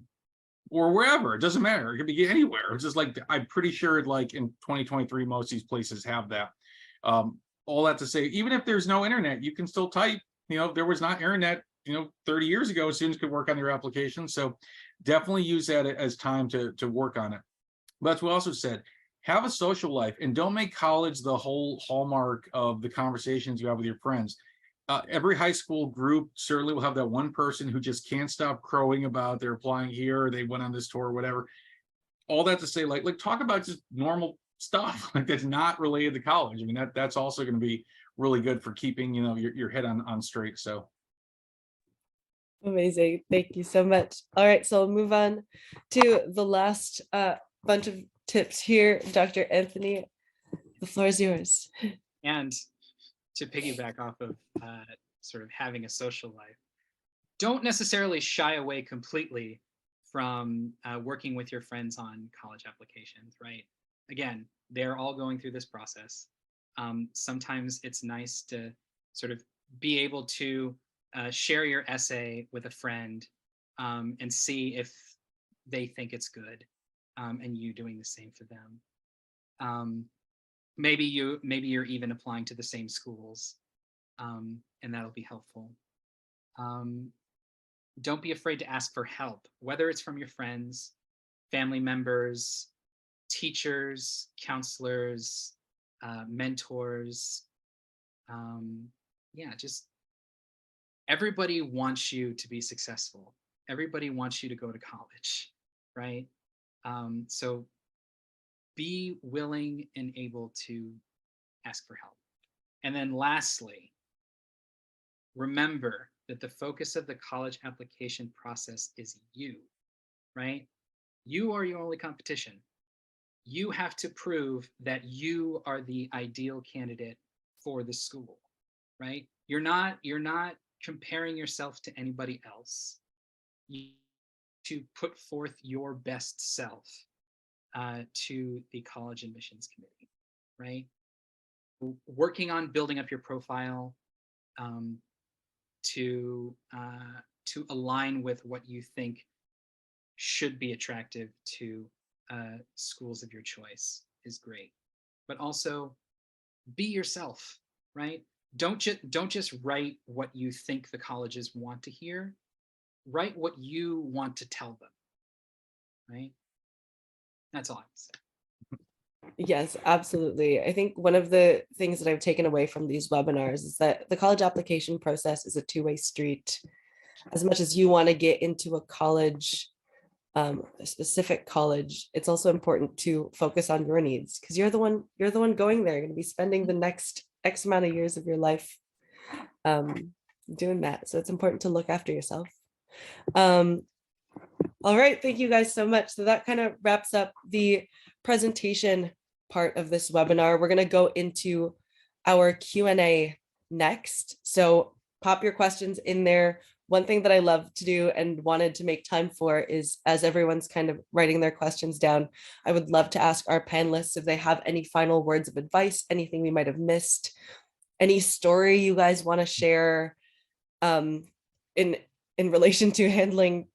S2: or wherever. It doesn't matter. It could be anywhere. It's just like, I'm pretty sure like in 2023, most of these places have that. All that to say, even if there's no internet, you can still type. If there was not internet, 30 years ago, students could work on their application. So definitely use that as time to work on it. But as we also said, have a social life and don't make college the whole hallmark of the conversations you have with your friends. Every high school group certainly will have that one person who just can't stop crowing about they're applying here, or they went on this tour or whatever. All that to say, like talk about just normal stuff like that's not related to college. I mean, that's also going to be really good for keeping your head on straight. So
S1: amazing, thank you so much. All right, so I'll move on to the last bunch of tips here. Dr. Anthony, the floor is yours.
S3: And to piggyback off of sort of having a social life, don't necessarily shy away completely from working with your friends on college applications, right? Again, they're all going through this process. Sometimes it's nice to sort of be able to share your essay with a friend and see if they think it's good, and you doing the same for them. Maybe you're even applying to the same schools, and that'll be helpful. Don't be afraid to ask for help, whether it's from your friends, family members, teachers, counselors, mentors. Just everybody wants you to be successful. Everybody wants you to go to college, right? So be willing and able to ask for help. And then lastly, remember that the focus of the college application process is you, right? You are your only competition. You have to prove that you are the ideal candidate for the school, right? You're not comparing yourself to anybody else. You to put forth your best self to the college admissions committee, right? Working on building up your profile to align with what you think should be attractive to schools of your choice is great. But also be yourself, right? Don't just write what you think the colleges want to hear. Write what you want to tell them, right? That's all I have to say.
S1: Yes, absolutely. I think one of the things that I've taken away from these webinars is that the college application process is a two-way street. As much as you want to get into a college, a specific college, it's also important to focus on your needs, because you're the one going there. You're going to be spending the next X amount of years of your life doing that. So it's important to look after yourself. All right, thank you guys so much. So that kind of wraps up the presentation part of this webinar. We're going to go into our Q&A next. So pop your questions in there. One thing that I love to do and wanted to make time for is, as everyone's kind of writing their questions down, I would love to ask our panelists if they have any final words of advice, anything we might have missed, any story you guys want to share in relation to handling,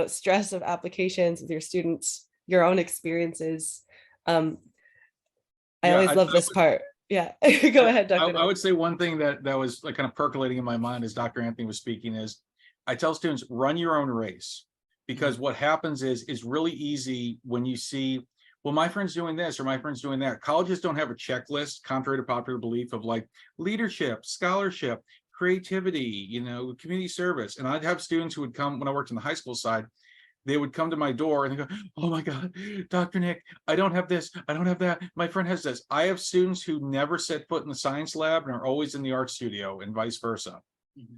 S1: stress of applications with your students, your own experiences. I always love this part. Yeah, go ahead, Dr.
S2: I would say one thing that was like kind of percolating in my mind as Dr. Anthony was speaking is, I tell students, run your own race, because what happens is really easy when you see, well, my friend's doing this or my friend's doing that. Colleges don't have a checklist, contrary to popular belief, of like leadership, scholarship, creativity, community service. And I'd have students who would come when I worked in the high school side. They would come to my door and they go, oh my God, Dr. Nick, I don't have this, I don't have that. My friend has this. I have students who never set foot in the science lab and are always in the art studio, and vice versa.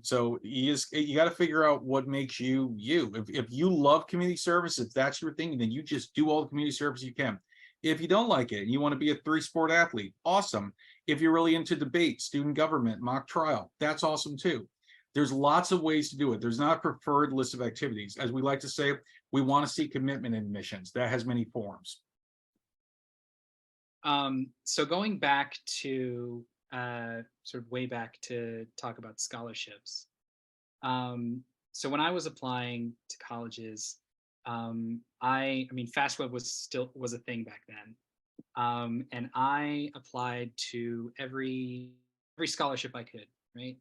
S2: So you got to figure out what makes you you. If you love community service, if that's your thing, then you just do all the community service you can. If you don't like it and you want to be a 3-sport athlete, awesome. If you're really into debate, student government, mock trial, that's awesome too. There's lots of ways to do it. There's not a preferred list of activities. As we like to say, we want to see commitment in admissions. That has many forms.
S3: So going back to sort of way back to talk about scholarships. So when I was applying to colleges, I mean, FastWeb was a thing back then. And I applied to every scholarship I could, right?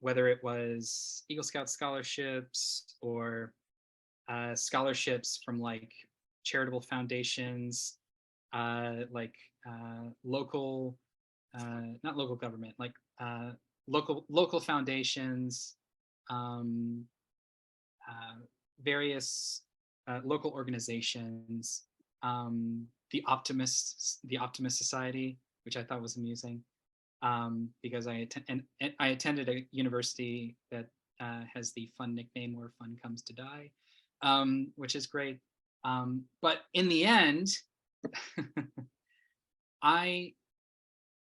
S3: Whether it was Eagle Scout scholarships or scholarships from like charitable foundations, like local, not local government, like local foundations, various local organizations, the Optimist Society, which I thought was amusing, because I attended a university that has the fun nickname "Where Fun Comes to Die," which is great. But in the end, I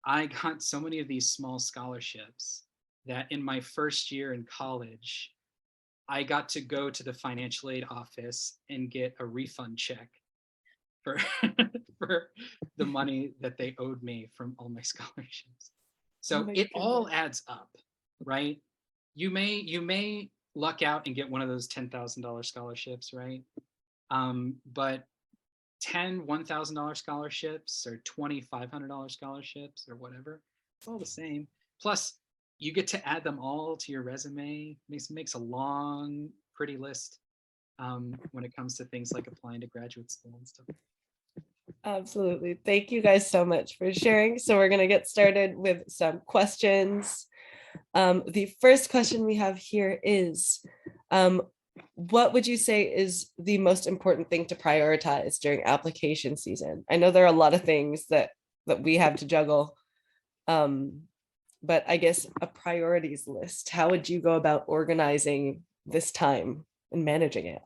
S3: got so many of these small scholarships that in my first year in college, I got to go to the financial aid office and get a refund check for for the money that they owed me from all my scholarships. So it all adds up, right? You may luck out and get one of those $10,000 scholarships, right? But 10 $1,000 scholarships or 20 $500 scholarships or whatever, it's all the same. Plus, you get to add them all to your resume. Makes a long, pretty list when it comes to things like applying to graduate school and stuff.
S1: Absolutely. Thank you guys so much for sharing. So we're going to get started with some questions. The first question we have here is, what would you say is the most important thing to prioritize during application season? I know there are a lot of things that we have to juggle. But I guess a priorities list. How would you go about organizing this time and managing it?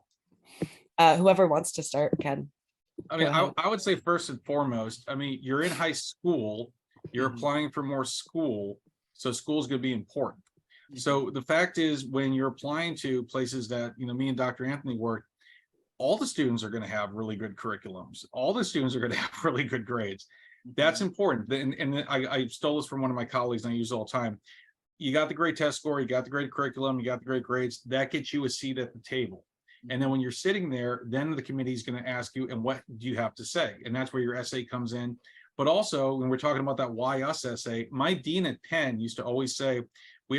S1: Whoever wants to start can.
S2: I
S1: Go
S2: mean,
S1: ahead.
S2: I would say first and foremost, I mean, you're in high school, you're
S3: Mhm.
S2: applying for more school, so school's going to be important.
S3: Mhm.
S2: So the fact is, when you're applying to places that, me and Dr. Anthony work, all the students are going to have really good curriculums. All the students are going to have really good grades. That's important. And I stole this from one of my colleagues, and I use it all the time. You got the great test score, you got the great curriculum, you got the great grades. That gets you a seat at the table. And then when you're sitting there, then the committee is going to ask you, and what do you have to say? And that's where your essay comes in. But also, when we're talking about that why us essay, my dean at Penn used to always say, we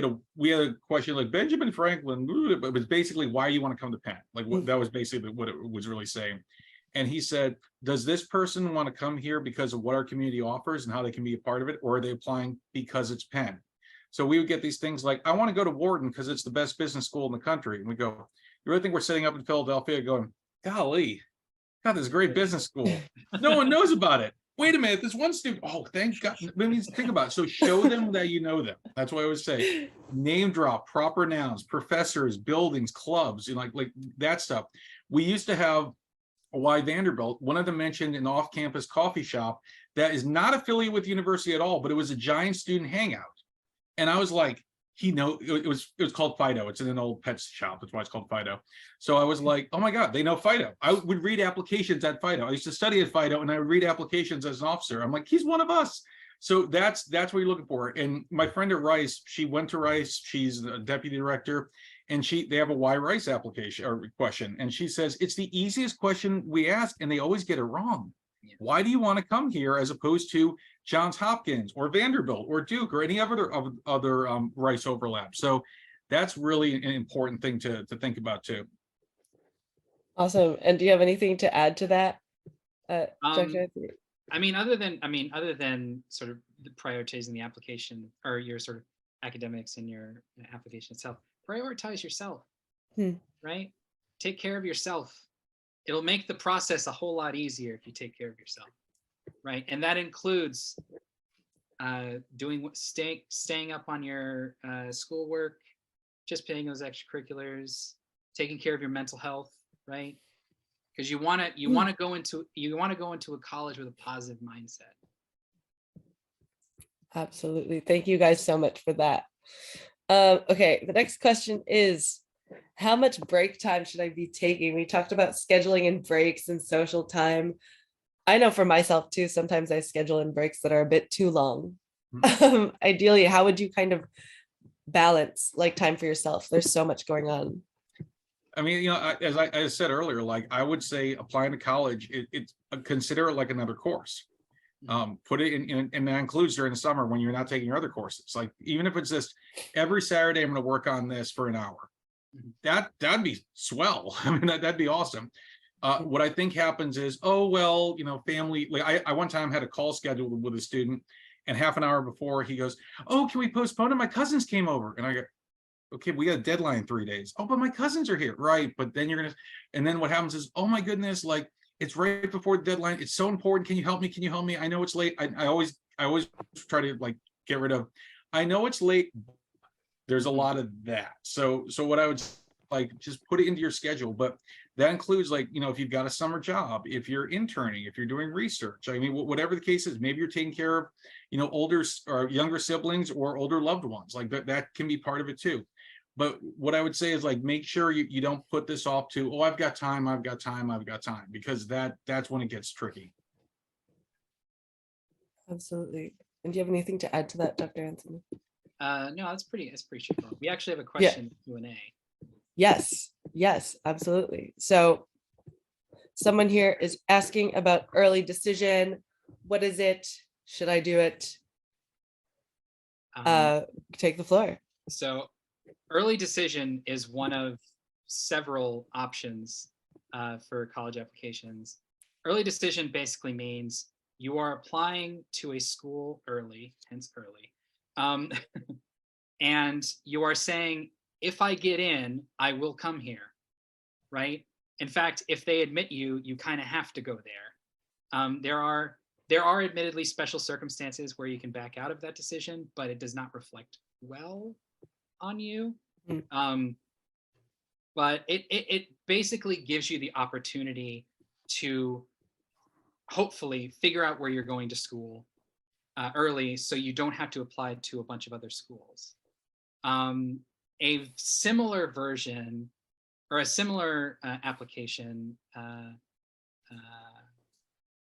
S2: had a question like Benjamin Franklin, but it was basically, why do you want to come to Penn? Like that was basically what it was really saying. And he said, does this person want to come here because of what our community offers and how they can be a part of it? Or are they applying because it's Penn? So we would get these things like, I want to go to Wharton because it's the best business school in the country. And we go, you really think we're sitting up in Philadelphia going, golly, God, this is a great business school. No one knows about it. Wait a minute, this one student, oh, thank God. Let me think about it. So show them that you know them. That's what I always say. Name drop, proper nouns, professors, buildings, clubs, like that stuff. We used to have a Y Vanderbilt, one of them mentioned an off-campus coffee shop that is not affiliated with the university at all, but it was a giant student hangout. And I was like, it was called Fido. It's in an old pet shop. That's why it's called Fido. So I was like, oh my God, they know Fido. I would read applications at Fido. I used to study at Fido, and I would read applications as an officer. I'm like, he's one of us. So that's what you're looking for. And my friend at Rice, she went to Rice. She's a deputy director, and they have a why Rice application or question. And she says, it's the easiest question we ask, and they always get it wrong.
S3: Yeah.
S2: Why do you want to come here as opposed to Johns Hopkins or Vanderbilt or Duke or any other Rice overlap? So that's really an important thing to think about too.
S1: Awesome. And do you have anything to add to that, Dr. Anthony?
S3: I mean, other than sort of prioritizing the application or your sort of academics and your application itself, prioritize yourself, right? Take care of yourself. It'll make the process a whole lot easier if you take care of yourself, right? And that includes staying up on your schoolwork, just paying those extracurriculars, taking care of your mental health, right? Because you want to go into a college with a positive mindset.
S1: Absolutely. Thank you guys so much for that. Okay, the next question is, how much break time should I be taking? We talked about scheduling in breaks and social time. I know for myself too, sometimes I schedule in breaks that are a bit too long. Ideally, how would you kind of balance like time for yourself? There's so much going on.
S2: I mean, as I said earlier, like I would say applying to college, it's consider it like another course. Put it in, and that includes during the summer when you're not taking your other courses. Like even if it's just every Saturday, I'm going to work on this for an hour. That'd be swell. I mean, that'd be awesome. What I think happens is, oh, well, family, like I one time had a call scheduled with a student, and half an hour before he goes, oh, can we postpone it? My cousins came over. And I go, okay, we got a deadline in 3 days. Oh, but my cousins are here. Right. But then and then what happens is, oh my goodness, like it's right before the deadline. It's so important. Can you help me? Can you help me? I know it's late. I always try to like get rid of, I know it's late. There's a lot of that. So what I would like, just put it into your schedule, but that includes like, if you've got a summer job, if you're interning, if you're doing research, I mean, whatever the case is, maybe you're taking care of, older or younger siblings or older loved ones, like that can be part of it too. But what I would say is like, make sure you don't put this off to, oh, I've got time, because that's when it gets tricky.
S1: Absolutely. And do you have anything to add to that, Dr. Anthony?
S3: No, that's pretty straightforward. We actually have a question Q&A.
S1: Yes, absolutely. So someone here is asking about early decision. What is it? Should I do it? Take the floor.
S3: So early decision is one of several options for college applications. Early decision basically means you are applying to a school early, hence early. And you are saying, if I get in, I will come here, right? In fact, if they admit you, you kind of have to go there. There are admittedly special circumstances where you can back out of that decision, but it does not reflect well on you. But it basically gives you the opportunity to hopefully figure out where you're going to school early, so you don't have to apply to a bunch of other schools. A similar version or a similar application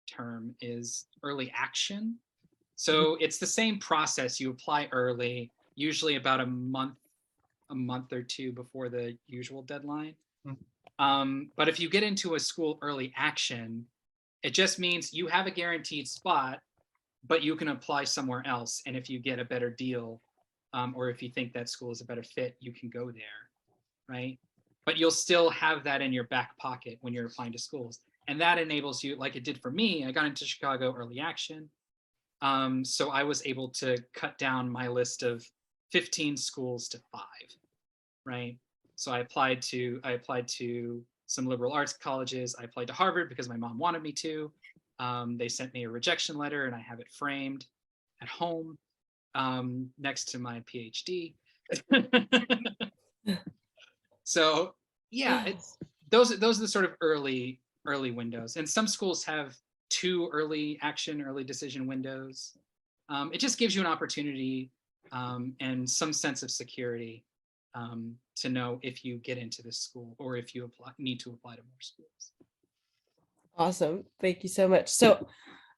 S3: term is early action. So it's the same process. You apply early, usually about a month or two before the usual deadline. But if you get into a school early action, it just means you have a guaranteed spot, but you can apply somewhere else. And if you get a better deal, or if you think that school is a better fit, you can go there, right? But you'll still have that in your back pocket when you're applying to schools. And that enables you, like it did for me, I got into Chicago early action. So I was able to cut down my list of 15 schools to 5, right? So I applied to some liberal arts colleges. I applied to Harvard because my mom wanted me to. They sent me a rejection letter and I have it framed at home next to my PhD. So yeah, those are the sort of early windows. And some schools have 2 early action, early decision windows. It just gives you an opportunity and some sense of security to know if you get into this school or if you need to apply to more schools.
S1: Awesome. Thank you so much. So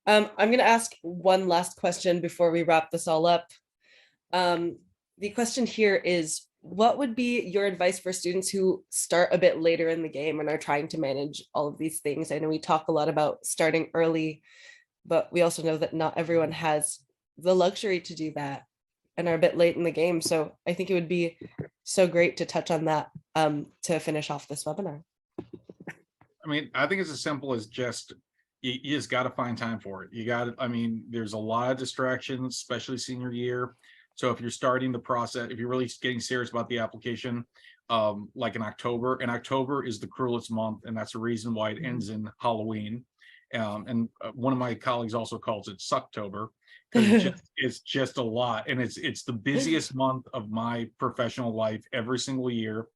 S1: I'm going to ask one last question before we wrap this all up. The question here is, what would be your advice for students who start a bit later in the game and are trying to manage all of these things? I know we talk a lot about starting early, but we also know that not everyone has the luxury to do that and are a bit late in the game. So I think it would be so great to touch on that to finish off this webinar.
S2: I mean, I think it's as simple as just, you just got to find time for it. There's a lot of distractions, especially senior year. So if you're starting the process, if you're really getting serious about the application, like in October is the cruelest month. And that's the reason why it ends in Halloween. And one of my colleagues also calls it Sucktober, because it's just a lot. And it's the busiest month of my professional life every single year.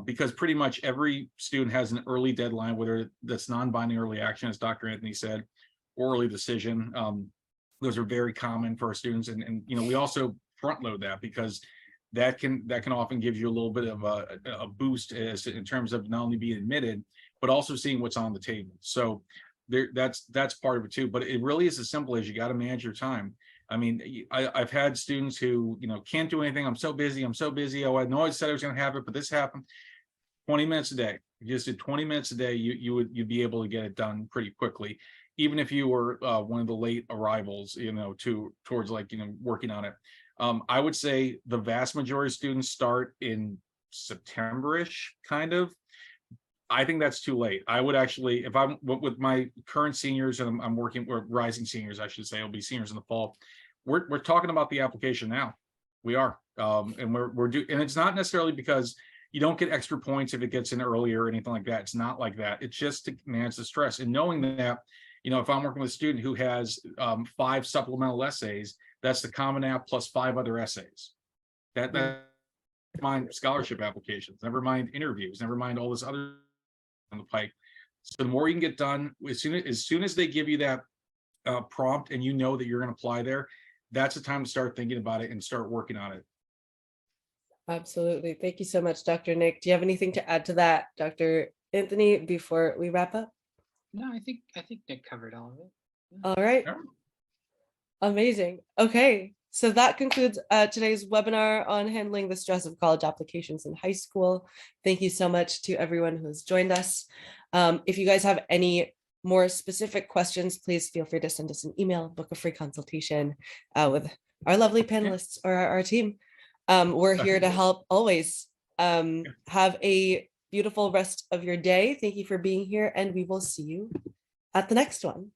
S2: Because pretty much every student has an early deadline, whether that's non-binding early action, as Dr. Anthony said, or early decision. Those are very common for our students, and we also front load that because that can often give you a little bit of a boost in terms of not only being admitted, but also seeing what's on the table. So that's part of it too. But it really is as simple as you got to manage your time. I mean, I've had students who can't do anything. I'm so busy. Oh, I know I said I was going to have it, but this happened. 20 minutes a day. If you just did 20 minutes a day, you'd be able to get it done pretty quickly, even if you were one of the late arrivals, towards working on it. I would say the vast majority of students start in September-ish, kind of. I think that's too late. I would actually, if I'm with my current seniors and I'm working with rising seniors, I should say, it'll be seniors in the fall. We're talking about the application now. We are, and and it's not necessarily because you don't get extra points if it gets in earlier or anything like that. It's not like that. It's just to manage the stress and knowing that, if I'm working with a student who has 5 supplemental essays, that's the Common App plus 5 other essays. That mind scholarship applications, never mind interviews, never mind all this other on the pike. So the more you can get done, as soon as they give you that prompt and that you're going to apply there, that's the time to start thinking about it and start working on it.
S1: Absolutely. Thank you so much, Dr. Nick. Do you have anything to add to that, Dr. Anthony, before we wrap up?
S3: No, I think Nick covered all of it.
S1: All right.
S2: Yeah.
S1: Amazing. Okay. So that concludes today's webinar on handling the stress of college applications in high school. Thank you so much to everyone who's joined us. If you guys have any more specific questions, please feel free to send us an email, book a free consultation with our lovely panelists or our team. We're here to help always. Have a beautiful rest of your day. Thank you for being here, and we will see you at the next one.